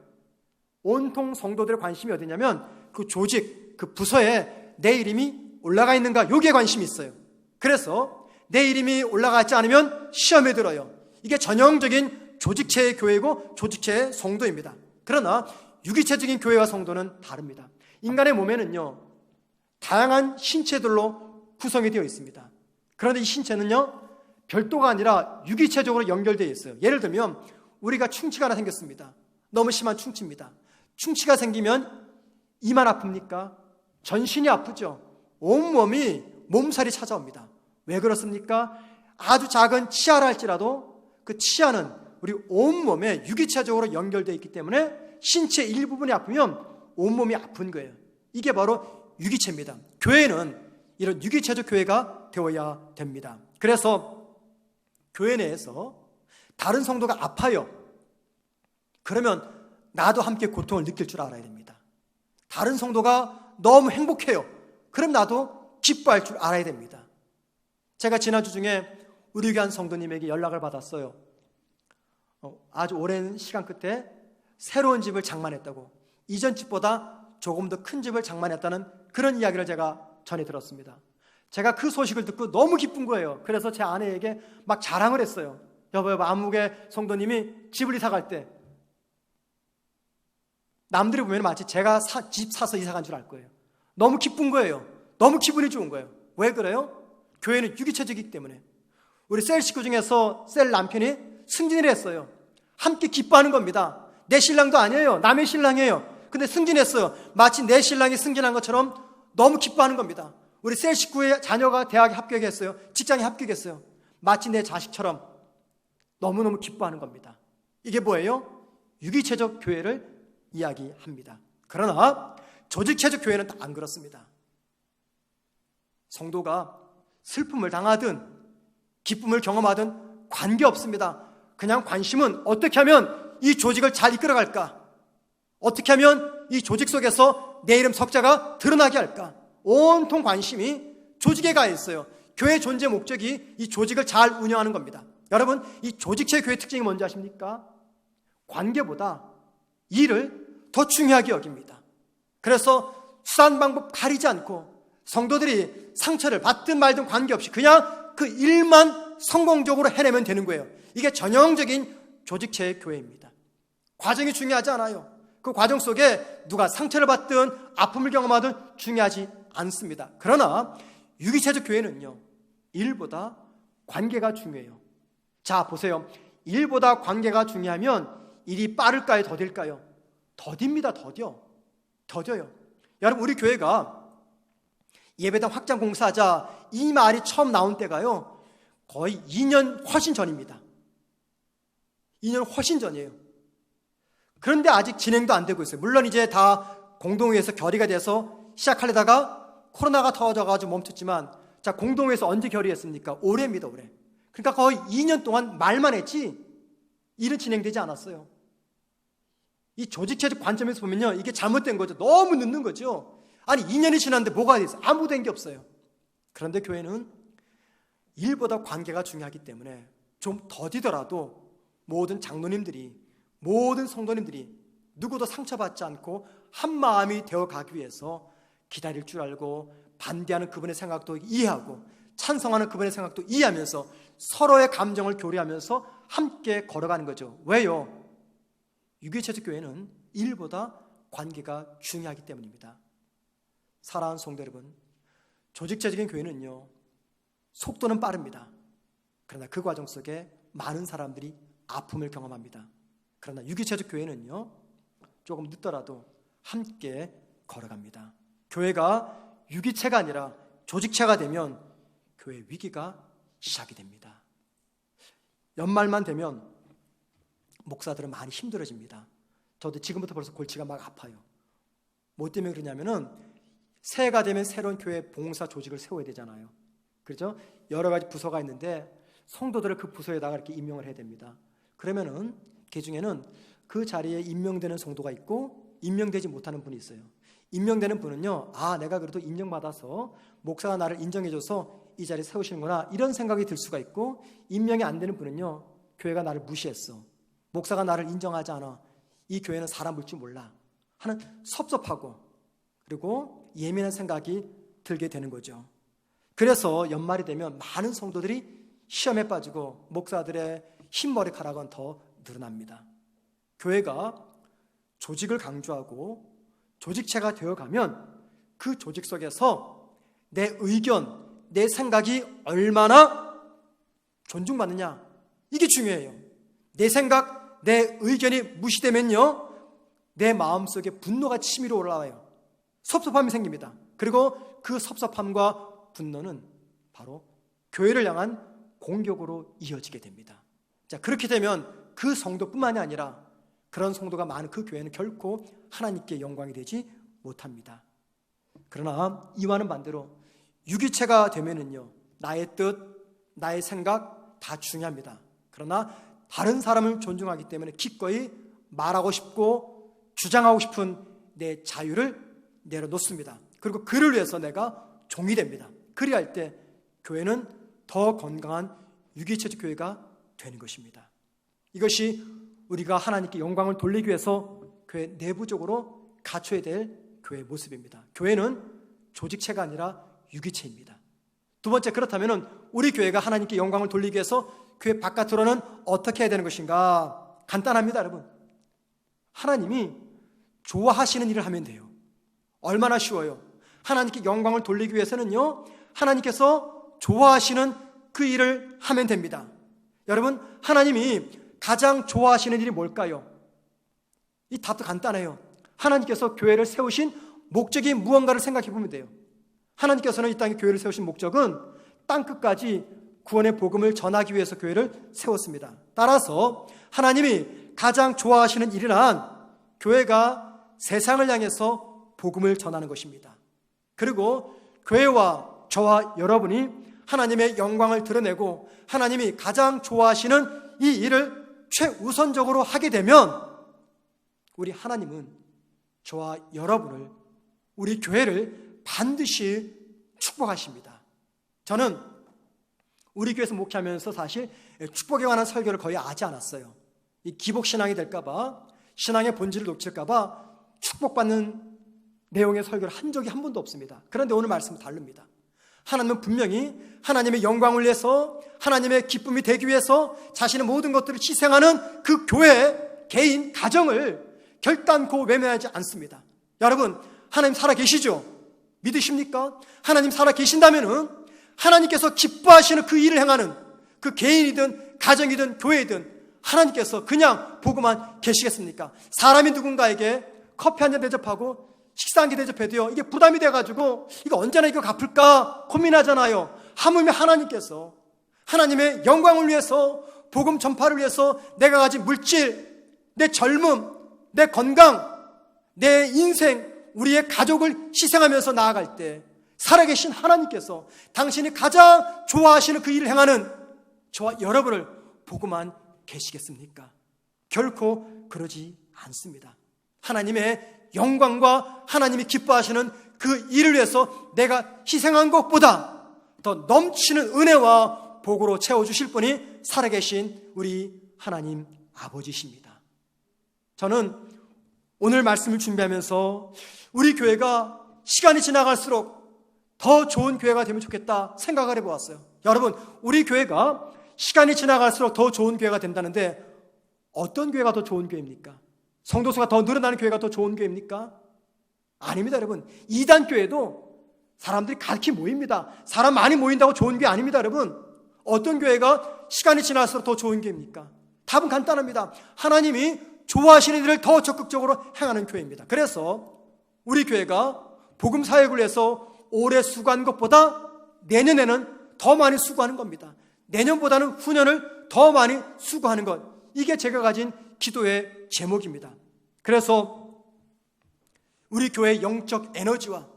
온통 성도들의 관심이 어디냐면 그 조직, 그 부서에 내 이름이 올라가 있는가, 여기에 관심이 있어요. 그래서 내 이름이 올라가지 않으면 시험에 들어요. 이게 전형적인 조직체의 교회고 조직체의 성도입니다. 그러나 유기체적인 교회와 성도는 다릅니다. 인간의 몸에는요, 다양한 신체들로 구성이 되어 있습니다. 그런데 이 신체는요, 별도가 아니라 유기체적으로 연결되어 있어요. 예를 들면 우리가 충치가 하나 생겼습니다. 너무 심한 충치입니다. 충치가 생기면 이만 아픕니까? 전신이 아프죠. 온몸이 몸살이 찾아옵니다. 왜 그렇습니까? 아주 작은 치아라 할지라도 그 치아는 우리 온몸에 유기체적으로 연결되어 있기 때문에 신체 일부분이 아프면 온몸이 아픈 거예요. 이게 바로 유기체입니다. 교회는 이런 유기체적 교회가 되어야 됩니다. 그래서 교회 내에서 다른 성도가 아파요. 그러면 나도 함께 고통을 느낄 줄 알아야 됩니다. 다른 성도가 너무 행복해요. 그럼 나도 기뻐할 줄 알아야 됩니다. 제가 지난주 중에 우리 교회 한 성도님에게 연락을 받았어요. 아주 오랜 시간 끝에 새로운 집을 장만했다고, 이전 집보다 조금 더 큰 집을 장만했다는 그런 이야기를 제가 전해 들었습니다. 제가 그 소식을 듣고 너무 기쁜 거예요. 그래서 제 아내에게 막 자랑을 했어요. 여보, 아무개 성도님이 집을 이사 갈 때 남들이 보면 마치 제가 집 사서 이사 간 줄 알 거예요. 너무 기쁜 거예요. 너무 기분이 좋은 거예요. 왜 그래요? 교회는 유기체적이기 때문에. 우리 셀 식구 중에서 셀 남편이 승진을 했어요. 함께 기뻐하는 겁니다. 내 신랑도 아니에요. 남의 신랑이에요. 근데 승진했어요. 마치 내 신랑이 승진한 것처럼 너무 기뻐하는 겁니다. 우리 셀 식구의 자녀가 대학에 합격했어요. 직장에 합격했어요. 마치 내 자식처럼 너무너무 기뻐하는 겁니다. 이게 뭐예요? 유기체적 교회를 이야기합니다. 그러나 조직체적 교회는 다 안 그렇습니다. 성도가 슬픔을 당하든 기쁨을 경험하든 관계없습니다. 그냥 관심은 어떻게 하면 이 조직을 잘 이끌어갈까? 어떻게 하면 이 조직 속에서 내 이름 석자가 드러나게 할까? 온통 관심이 조직에 가 있어요. 교회의 존재 목적이 이 조직을 잘 운영하는 겁니다. 여러분, 이 조직체 교회 특징이 뭔지 아십니까? 관계보다 일을 더 중요하게 여깁니다. 그래서 수단 방법 가리지 않고 성도들이 상처를 받든 말든 관계없이 그냥 그 일만 성공적으로 해내면 되는 거예요. 이게 전형적인 조직체의 교회입니다. 과정이 중요하지 않아요. 그 과정 속에 누가 상처를 받든 아픔을 경험하든 중요하지 않습니다. 그러나 유기체적 교회는요, 일보다 관계가 중요해요. 자, 보세요. 일보다 관계가 중요하면 일이 빠를까요? 더딜까요? 더딥니다. 더뎌요. 여러분, 우리 교회가 예배당 확장 공사하자 이 말이 처음 나온 때가요, 거의 2년 훨씬 전입니다. 2년 훨씬 전이에요. 그런데 아직 진행도 안 되고 있어요. 물론 이제 다 공동회에서 결의가 돼서 시작하려다가 코로나가 터져가지고 멈췄지만, 자, 공동회에서 언제 결의했습니까? 올해입니다, 올해. 그러니까 거의 2년 동안 말만 했지 일은 진행되지 않았어요. 이 조직체적 관점에서 보면요, 이게 잘못된 거죠. 너무 늦는 거죠. 아니, 2년이 지났는데 뭐가 됐어요? 아무 된 게 없어요. 그런데 교회는 일보다 관계가 중요하기 때문에 좀 더디더라도 모든 장로님들이, 모든 성도님들이 누구도 상처받지 않고 한 마음이 되어가기 위해서 기다릴 줄 알고, 반대하는 그분의 생각도 이해하고 찬성하는 그분의 생각도 이해하면서 서로의 감정을 교류하면서 함께 걸어가는 거죠. 왜요? 유기체적 교회는 일보다 관계가 중요하기 때문입니다. 사랑하는 성도 여러분, 조직체적인 교회는요, 속도는 빠릅니다. 그러나 그 과정 속에 많은 사람들이 아픔을 경험합니다. 그러나 유기체적 교회는요, 조금 늦더라도 함께 걸어갑니다. 교회가 유기체가 아니라 조직체가 되면 교회 위기가 시작이 됩니다. 연말만 되면 목사들은 많이 힘들어집니다. 저도 지금부터 벌써 골치가 막 아파요. 뭐 때문에 그러냐면은 새해가 되면 새로운 교회 봉사 조직을 세워야 되잖아요. 그렇죠? 여러 가지 부서가 있는데 성도들을 그 부서에다가 이렇게 임명을 해야 됩니다. 그러면은 그 중에는 그 자리에 임명되는 성도가 있고 임명되지 못하는 분이 있어요. 임명되는 분은요, 아, 내가 그래도 인정받아서 목사가 나를 인정해줘서 이 자리에 세우시는구나, 이런 생각이 들 수가 있고, 임명이 안 되는 분은요, 교회가 나를 무시했어, 목사가 나를 인정하지 않아, 이 교회는 사람 볼 줄 몰라 하는 섭섭하고 그리고 예민한 생각이 들게 되는 거죠. 그래서 연말이 되면 많은 성도들이 시험에 빠지고 목사들의 흰머리카락은 더 늘어납니다. 교회가 조직을 강조하고 조직체가 되어가면 그 조직 속에서 내 의견, 내 생각이 얼마나 존중받느냐, 이게 중요해요. 내 생각, 내 의견이 무시되면요, 내 마음속에 분노가 치밀어 올라와요. 섭섭함이 생깁니다. 그리고 그 섭섭함과 분노는 바로 교회를 향한 공격으로 이어지게 됩니다. 자, 그렇게 되면 그 성도뿐만이 아니라 그런 성도가 많은 그 교회는 결코 하나님께 영광이 되지 못합니다. 그러나 이와는 반대로 유기체가 되면은요, 나의 뜻, 나의 생각 다 중요합니다. 그러나 다른 사람을 존중하기 때문에 기꺼이 말하고 싶고 주장하고 싶은 내 자유를 내려놓습니다. 그리고 그를 위해서 내가 종이 됩니다. 그리할 때 교회는 더 건강한 유기체적 교회가 되는 것입니다. 이것이 우리가 하나님께 영광을 돌리기 위해서 교회 내부적으로 갖춰야 될 교회의 모습입니다. 교회는 조직체가 아니라 유기체입니다. 두 번째, 그렇다면 우리 교회가 하나님께 영광을 돌리기 위해서 교회 바깥으로는 어떻게 해야 되는 것인가? 간단합니다, 여러분. 하나님이 좋아하시는 일을 하면 돼요. 얼마나 쉬워요. 하나님께 영광을 돌리기 위해서는요, 하나님께서 좋아하시는 그 일을 하면 됩니다. 여러분, 하나님이 가장 좋아하시는 일이 뭘까요? 이 답도 간단해요. 하나님께서 교회를 세우신 목적이 무언가를 생각해 보면 돼요. 하나님께서는 이 땅에 교회를 세우신 목적은 땅끝까지 구원의 복음을 전하기 위해서 교회를 세웠습니다. 따라서 하나님이 가장 좋아하시는 일이란 교회가 세상을 향해서 복음을 전하는 것입니다. 그리고 교회와 저와 여러분이 하나님의 영광을 드러내고 하나님이 가장 좋아하시는 이 일을 최우선적으로 하게 되면 우리 하나님은 저와 여러분을, 우리 교회를 반드시 축복하십니다. 저는 우리 교회에서 목회하면서 사실 축복에 관한 설교를 거의 하지 않았어요. 이 기복신앙이 될까봐, 신앙의 본질을 놓칠까봐 축복받는 내용의 설교를 한 적이 한 번도 없습니다. 그런데 오늘 말씀은 다릅니다. 하나님은 분명히 하나님의 영광을 위해서, 하나님의 기쁨이 되기 위해서 자신의 모든 것들을 희생하는 그 교회, 개인, 가정을 결단코 외면하지 않습니다. 여러분, 하나님 살아계시죠? 믿으십니까? 하나님 살아계신다면은 하나님께서 기뻐하시는 그 일을 행하는 그 개인이든 가정이든 교회이든 하나님께서 그냥 보고만 계시겠습니까? 사람이 누군가에게 커피 한 잔 대접하고 식사 한 개 대접해도요, 이게 부담이 돼가지고 이거 언제나 이거 갚을까 고민하잖아요. 하물며 하나님께서 하나님의 영광을 위해서, 복음 전파를 위해서 내가 가진 물질, 내 젊음, 내 건강, 내 인생, 우리의 가족을 희생하면서 나아갈 때 살아계신 하나님께서 당신이 가장 좋아하시는 그 일을 행하는 저와 여러분을 보고만 계시겠습니까? 결코 그러지 않습니다. 하나님의 영광과 하나님이 기뻐하시는 그 일을 위해서 내가 희생한 것보다 더 넘치는 은혜와 복으로 채워주실 분이 살아계신 우리 하나님 아버지십니다. 저는 오늘 말씀을 준비하면서 우리 교회가 시간이 지나갈수록 더 좋은 교회가 되면 좋겠다 생각을 해보았어요. 여러분, 우리 교회가 시간이 지나갈수록 더 좋은 교회가 된다는데 어떤 교회가 더 좋은 교회입니까? 성도수가 더 늘어나는 교회가 더 좋은 교회입니까? 아닙니다, 여러분. 이단 교회도 사람들이 가득히 모입니다. 사람 많이 모인다고 좋은 교회 아닙니다, 여러분. 어떤 교회가 시간이 지날수록 더 좋은 교회입니까? 답은 간단합니다. 하나님이 좋아하시는 일을 더 적극적으로 행하는 교회입니다. 그래서 우리 교회가 복음 사역을 위해서 올해 수고한 것보다 내년에는 더 많이 수고하는 겁니다. 내년보다는 후년을 더 많이 수고하는 것, 이게 제가 가진 기도의 제목입니다. 그래서 우리 교회의 영적 에너지와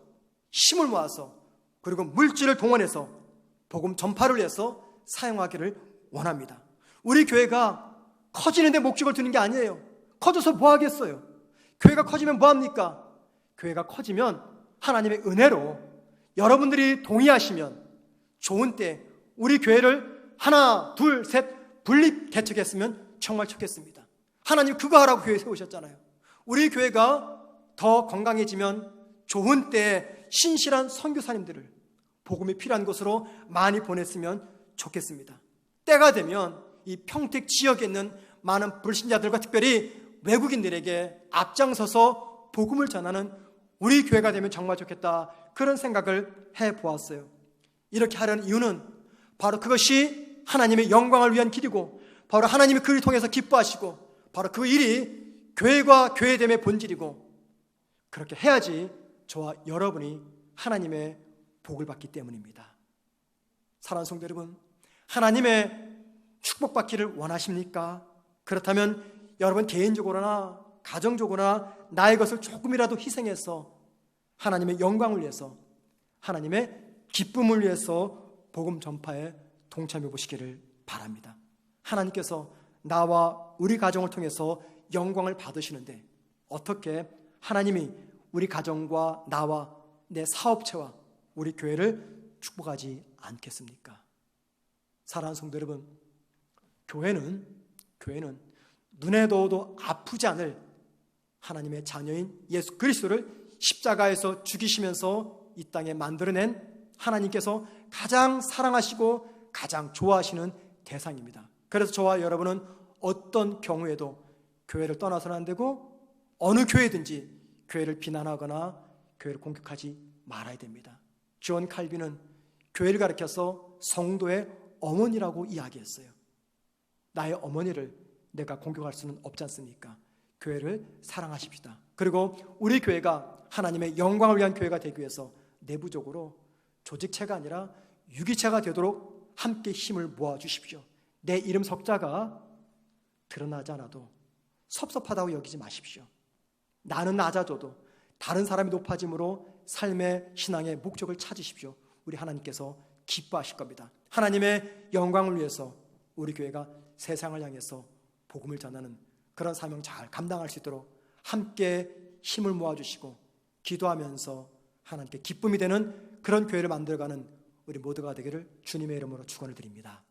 힘을 모아서, 그리고 물질을 동원해서 복음 전파를 위해서 사용하기를 원합니다. 우리 교회가 커지는 데 목적을 두는 게 아니에요. 커져서 뭐 하겠어요? 교회가 커지면 뭐 합니까? 교회가 커지면 하나님의 은혜로 여러분들이 동의하시면 좋은 때 우리 교회를 하나, 둘, 셋 분립 개척했으면 정말 좋겠습니다. 하나님 그거 하라고 교회 세우셨잖아요. 우리 교회가 더 건강해지면 좋은 때에 신실한 선교사님들을 복음이 필요한 곳으로 많이 보냈으면 좋겠습니다. 때가 되면 이 평택 지역에 있는 많은 불신자들과 특별히 외국인들에게 앞장서서 복음을 전하는 우리 교회가 되면 정말 좋겠다, 그런 생각을 해보았어요. 이렇게 하려는 이유는 바로 그것이 하나님의 영광을 위한 길이고, 바로 하나님이 그 일을 통해서 기뻐하시고, 바로 그 일이 교회가 교회됨의 본질이고, 그렇게 해야지 저와 여러분이 하나님의 복을 받기 때문입니다. 사랑하는 성도 여러분, 하나님의 축복받기를 원하십니까? 그렇다면 여러분 개인적으로나 가정적으로나 나의 것을 조금이라도 희생해서 하나님의 영광을 위해서, 하나님의 기쁨을 위해서 복음 전파에 동참해 보시기를 바랍니다. 하나님께서 나와 우리 가정을 통해서 영광을 받으시는데 어떻게 하나님이 우리 가정과 나와 내 사업체와 우리 교회를 축복하지 않겠습니까? 사랑하는 성도 여러분, 교회는 눈에 넣어도 아프지 않을 하나님의 자녀인 예수 그리스도를 십자가에서 죽이시면서 이 땅에 만들어낸 하나님께서 가장 사랑하시고 가장 좋아하시는 대상입니다. 그래서 저와 여러분은 어떤 경우에도 교회를 떠나서는 안 되고, 어느 교회든지 교회를 비난하거나 교회를 공격하지 말아야 됩니다. 존 칼빈은 교회를 가리켜서 성도의 어머니라고 이야기했어요. 나의 어머니를 내가 공격할 수는 없지 않습니까? 교회를 사랑하십시다. 그리고 우리 교회가 하나님의 영광을 위한 교회가 되기 위해서 내부적으로 조직체가 아니라 유기체가 되도록 함께 힘을 모아주십시오. 내 이름 석자가 드러나지 않아도 섭섭하다고 여기지 마십시오. 나는 낮아져도 다른 사람이 높아짐으로 삶의 신앙의 목적을 찾으십시오. 우리 하나님께서 기뻐하실 겁니다. 하나님의 영광을 위해서 우리 교회가 세상을 향해서 복음을 전하는 그런 사명 잘 감당할 수 있도록 함께 힘을 모아주시고 기도하면서 하나님께 기쁨이 되는 그런 교회를 만들어가는 우리 모두가 되기를 주님의 이름으로 축원을 드립니다.